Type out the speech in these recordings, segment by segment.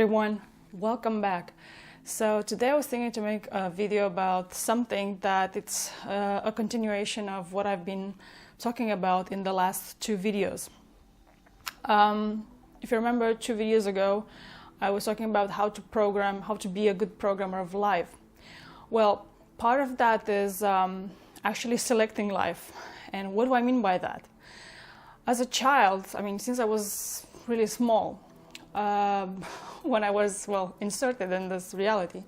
everyone, welcome back. So today I was thinking to make a video about something that it's a continuation of what I've been talking about in the last two videos. If you remember 2 videos ago, I was talking about how to program, how to be a good programmer of life. Well, part of that is actually selecting life. And what do I mean by that? As a child, since I was really small, when I was, inserted in this reality,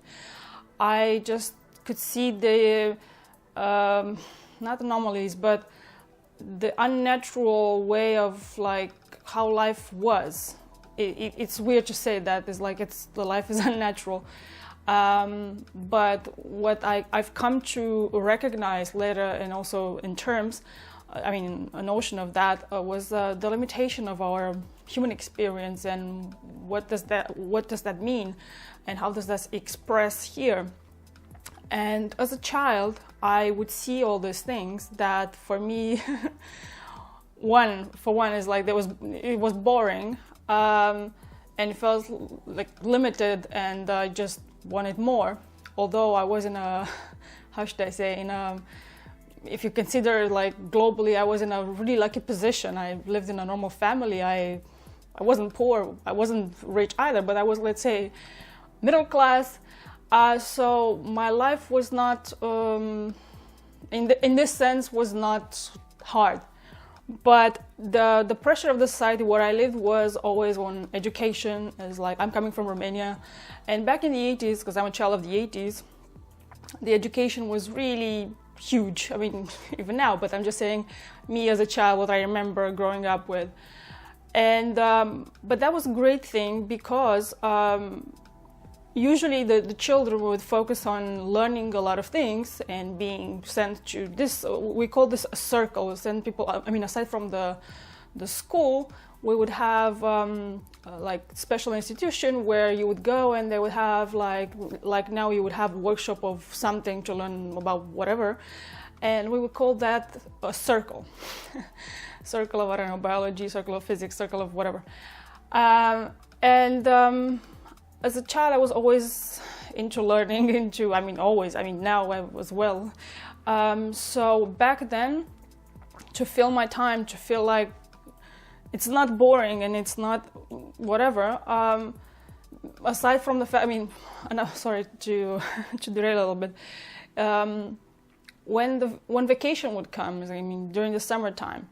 I just could see the, not anomalies, but the unnatural way of how life was. It's weird to say that, the life is unnatural. But what I've come to recognize later, and also in terms, a notion of that was the limitation of our human experience, and what does that mean, and how does that express here. And as a child, I would see all these things that for me, one is it was boring, and it felt limited, and I just wanted more. Although I was in a, how should I say, if you consider globally, I was in a really lucky position. I lived in a normal family. I wasn't poor, I wasn't rich either, but I was, let's say, middle class. So my life was not, in this sense, was not hard. But the pressure of the society where I lived was always on education. It's I'm coming from Romania, and back in the 80s, because I'm a child of the 80s, the education was really huge. Even now, but I'm just saying, me as a child, what I remember growing up with. And but that was a great thing, because usually the children would focus on learning a lot of things and being sent to this, we call this a circle, send people, aside from the school, we would have special institution where you would go, and they would have like now you would have a workshop of something to learn about whatever, and we would call that a circle. Circle of, biology, circle of physics, circle of whatever. As a child, I was always into learning, now as well. So back then, to fill my time, to feel like it's not boring and it's not whatever, aside from the fact, sorry to derail a little bit, when vacation would come, during the summertime,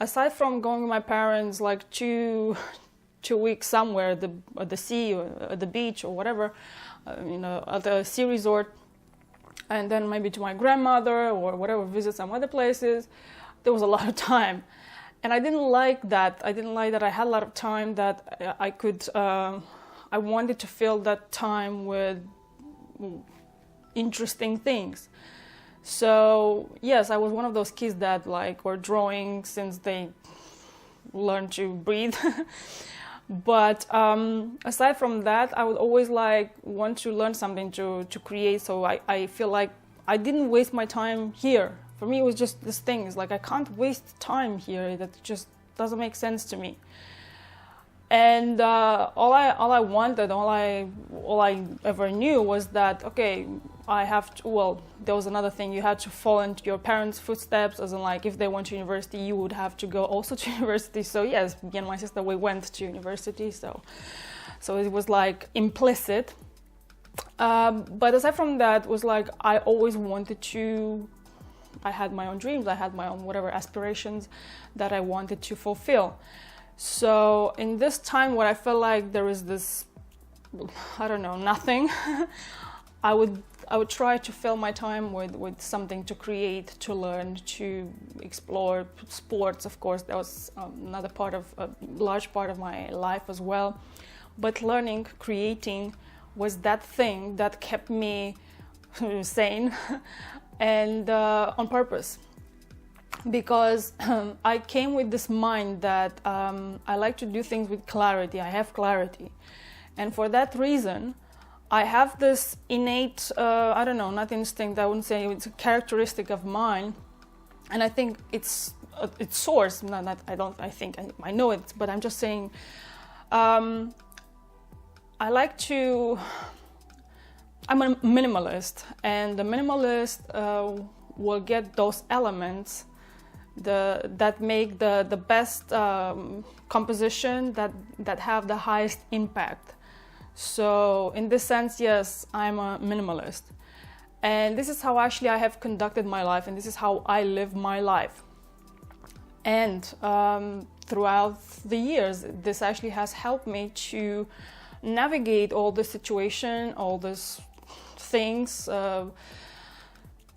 aside from going with my parents 2 weeks somewhere at the sea or at the beach or whatever, at the sea resort, and then maybe to my grandmother or whatever, visit some other places, there was a lot of time. And I didn't like that. I had a lot of time that I could, I wanted to fill that time with interesting things. So yes, I was one of those kids that were drawing since they learned to breathe. But aside from that, I would always want to learn something to create. So I feel like I didn't waste my time here. For me, it was just this thing. It's I can't waste time here. That just doesn't make sense to me. And all I wanted, all I ever knew was that, okay, I have to, there was another thing, you had to follow into your parents' footsteps, as in if they went to university, you would have to go also to university. So yes, me and my sister, we went to university, so it was implicit. But aside from that, was I always wanted to, I had my own dreams, I had my own whatever aspirations that I wanted to fulfill. So in this time where I felt like there is this, nothing, I would try to fill my time with something to create, to learn, to explore. Sports, of course, that was another part of a large part of my life as well. But learning, creating was that thing that kept me sane and on purpose. Because I came with this mind that I like to do things with clarity. I have clarity. And for that reason, I have this innate, not instinct, I wouldn't say it's a characteristic of mine. And I think it's source, I know it, but I'm just saying, I like to, I'm a minimalist, and the minimalist will get those elements that make the best composition that have the highest impact. So in this sense, yes, I'm a minimalist. And this is how actually I have conducted my life, and this is how I live my life. And throughout the years, this actually has helped me to navigate all the situation, all these things,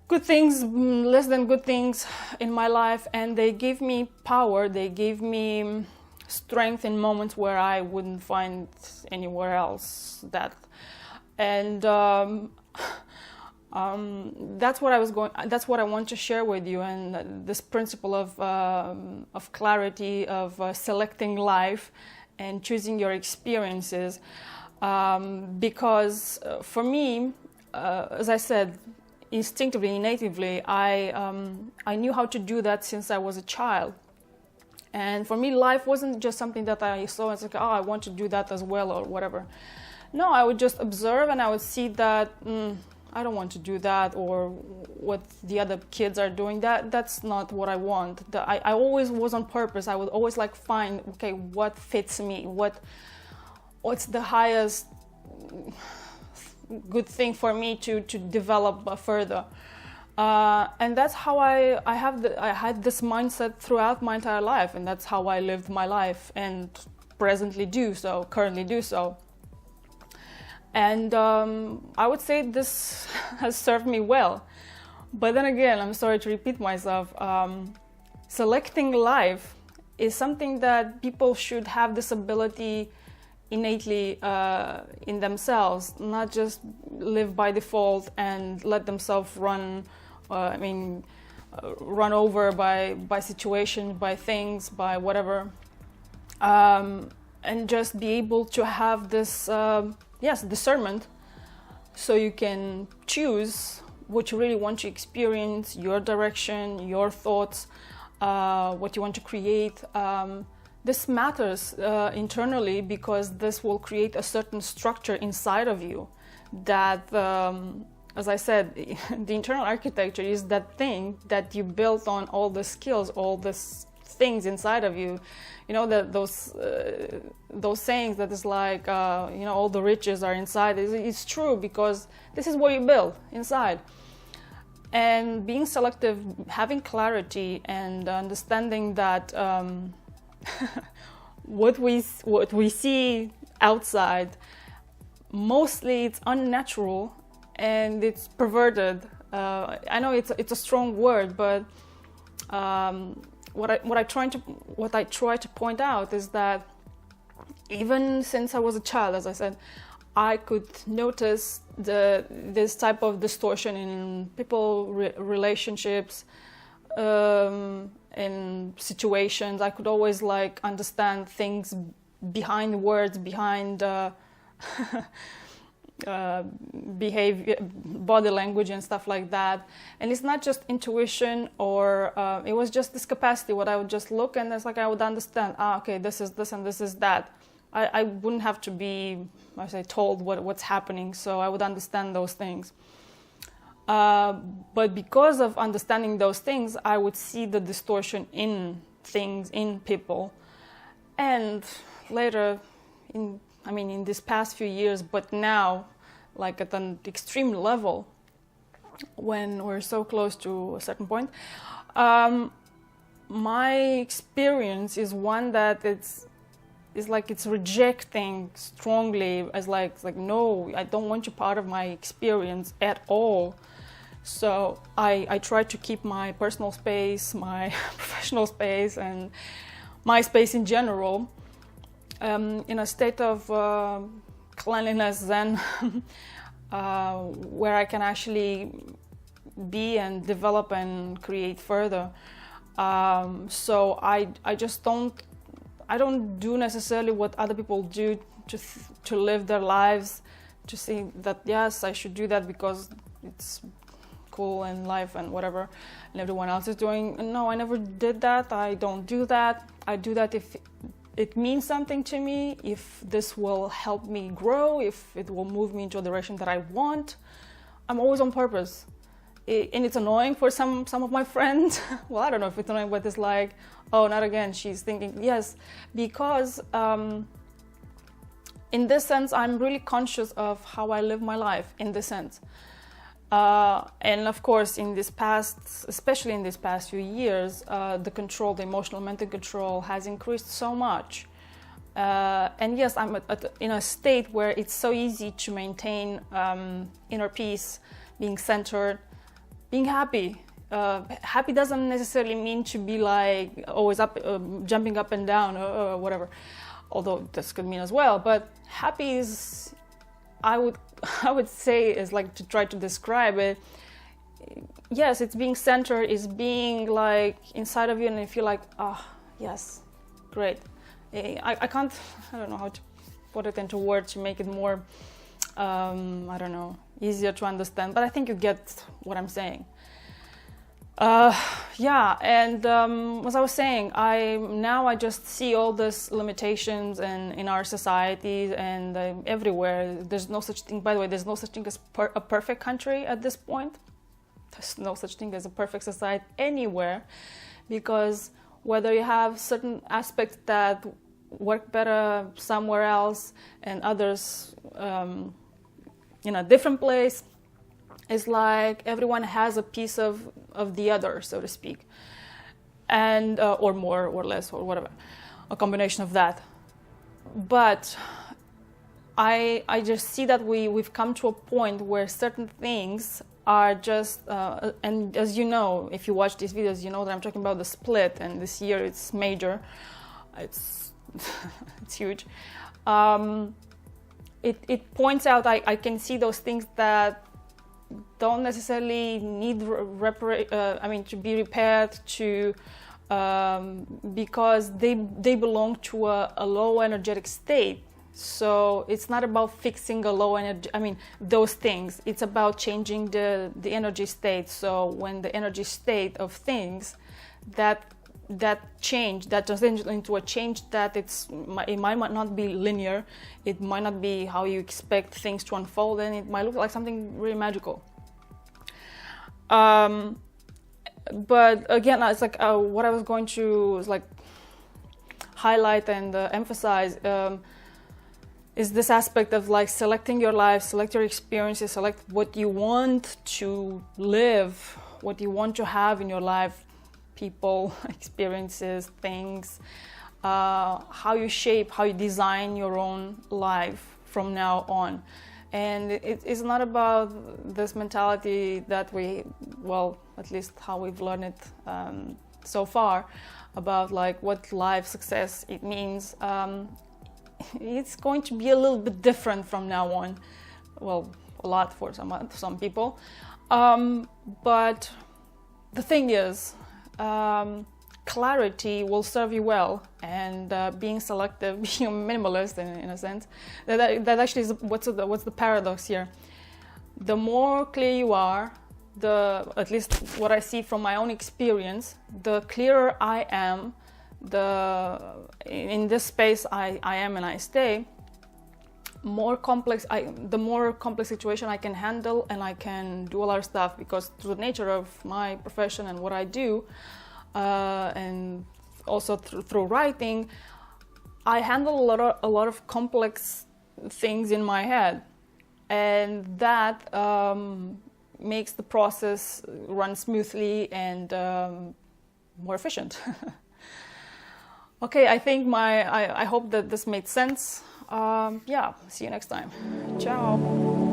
good things, less than good things in my life, and they gave me power, they gave me strength in moments where I wouldn't find anywhere else that. And that's what that's what I want to share with you, and this principle of clarity, of selecting life and choosing your experiences, because for me, as I said, instinctively, natively, I knew how to do that since I was a child. And for me, life wasn't just something that I saw and said, oh, I want to do that as well, or whatever. No, I would just observe, and I would see that I don't want to do that, or what the other kids are doing, that's not what I want. I always was on purpose. I would always like find, okay, what fits me, what's the highest good thing for me to develop further. And that's how I had this mindset throughout my entire life, and that's how I lived my life, and currently do so. And I would say this has served me well. But then again, I'm sorry to repeat myself, selecting life is something that people should have this ability innately in themselves, not just live by default and let themselves run over by situations, by things, by whatever, and just be able to have this discernment, so you can choose what you really want to experience, your direction, your thoughts, what you want to create. This matters internally, because this will create a certain structure inside of you that, as I said, the internal architecture is that thing that you built on all the skills, all these things inside of you. You know, those sayings that is like, all the riches are inside. It's true, because this is what you build inside. And being selective, having clarity, and understanding that what we see outside, mostly it's unnatural and it's perverted. I know it's a strong word, but what I try to point out is that even since I was a child, as I said, I could notice this type of distortion in people, relationships, in situations. I could always understand things behind words, behind behavior, body language, and stuff like that. And it's not just intuition, or it was just this capacity. What I would just look, and it's like I would understand. Okay, this is this and this is that. I wouldn't have to be, told what's happening. So I would understand those things. But because of understanding those things, I would see the distortion in things, in people. And later, in this past few years, but now, at an extreme level, when we're so close to a certain point, my experience is one that it's rejecting strongly, as no, I don't want you part of my experience at all. So I try to keep my personal space, my professional space, and my space in general in a state of cleanliness, then where I can actually be and develop and create further. So I just don't do necessarily what other people do to live their lives, to see that yes, I should do that because it's cool in life and whatever, and everyone else is doing. No, I never did that. I don't do that. I do that it means something to me, if this will help me grow, if it will move me into a direction that I want, I'm always on purpose. And it's annoying for some of my friends. Well, I don't know if it's annoying, but it's like, oh, not again. She's thinking, yes, because in this sense, I'm really conscious of how I live my life, in this sense. And of course, especially in these past few years, the emotional mental control has increased so much. And yes, I'm in a state where it's so easy to maintain inner peace, being centered, being happy. Happy doesn't necessarily mean to be like always up, jumping up and down or whatever, although this could mean as well. But happy is, I would say, is like, to try to describe it. Yes, it's being centered, is being like inside of you, and you feel like, oh, yes, great. I don't know how to put it into words to make it more, I don't know, easier to understand, but I think you get what I'm saying. Yeah, and as I was saying, I just see all these limitations in our societies and everywhere. There's no such thing, by the way, there's no such thing as a perfect country at this point. There's no such thing as a perfect society anywhere, because whether you have certain aspects that work better somewhere else and others in a different place, it's like everyone has a piece of the other, so to speak, and or more or less or whatever, a combination of that. But I just see that we've come to a point where certain things are just, and as you know, if you watch these videos, you know that I'm talking about the split, and this year it's major, it's it's huge. It points out, I can see those things that don't necessarily need to be repaired because they belong to a low energetic state. So it's not about fixing a low energy, those things. It's about changing the energy state. So when the energy state of things, that change, that turns into a change that it might not be linear, it might not be how you expect things to unfold, and it might look like something really magical. But again, it's like what I was going to highlight and emphasize is this aspect of like selecting your life, select your experiences, select what you want to live, what you want to have in your life, people, experiences, things, how you shape, how you design your own life from now on. And it's not about this mentality that at least how we've learned it so far, about like what life success it means. It's going to be a little bit different from now on. Well, a lot for some people. But the thing is, clarity will serve you well, and being selective, being a minimalist in a sense, that actually is what's the paradox here. The more clear you are, at least what I see from my own experience, the clearer I am, in this space I am and I stay, the more complex situation I can handle, and I can do a lot of stuff, because through the nature of my profession and what I do, and also through writing, I handle a lot of complex things in my head, and that makes the process run smoothly and more efficient. Okay, I think I hope that this made sense. Yeah, see you next time. Ciao.